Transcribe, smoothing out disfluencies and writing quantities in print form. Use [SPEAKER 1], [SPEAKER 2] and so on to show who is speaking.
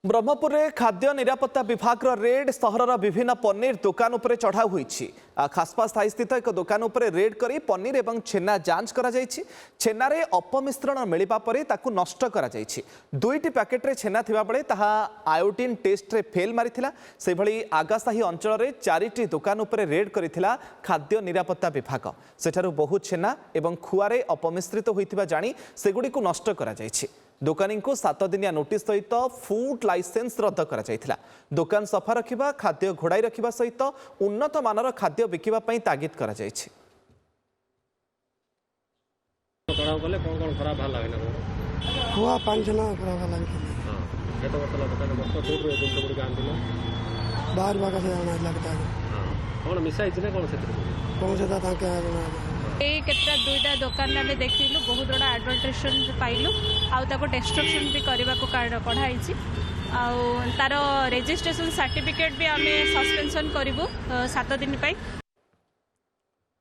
[SPEAKER 1] ब्रह्मपुर में खाद्य निरापत्ता विभाग रेड सहर विभिन्न पनीर दुकान उपर चढ़ाऊ होईछि। खासपा स्थायी स्थित एक दुकान उपर रेड करी पनीर एवं छेना जांच करा जायछि। छेनारे अपमिश्रण मिलिबा परे ताकु नष्ट करा जायछि। दुईटी पैकेट रे छेना थिबा बेले ताहा आयोडीन टेस्ट रे फेल मारिथिला। सेभଳି आगासाही अंचल रे चारिटी दुकान उपर रेड करिथिला खाद्य निरापत्ता विभाग। सेठारु बहु छेना एवं खुआरे अपमिश्रित होइथिबा जानी सेगुडी को नष्ट करा जायछि। दुकानी को 7 दिनिया नोटिस सहित फूड लाइसेंस रद्द करा जायथिला। दुकान सफा रखिबा खाद्य घोड़ाई रखिबा सहित उन्नत मानर खाद्य बिकिबा पई तागिद करा जायछि।
[SPEAKER 2] चढ़ाऊ कले कोन खराब भाला लागला
[SPEAKER 3] हुआ पांचना खराब लागला।
[SPEAKER 2] हां केतो बतला दुकान मस्त फूड रे जिंतो गुडी आंदिलो
[SPEAKER 3] बाहर बागा से आना लगता है।
[SPEAKER 2] हां कोन मिसाई छिने कोन से
[SPEAKER 3] कौन से ताके
[SPEAKER 4] केतरा दुईटा दुकान आम देखिलु बहुत बड़ा एडल्ट्रेशन पाइलु आउ डेस्ट्रक्शन भी करने को कढ़ाई तार रेजिस्ट्रेशन सर्टिफिकेट भी आम सस्पेंशन करूँ 7 दिन।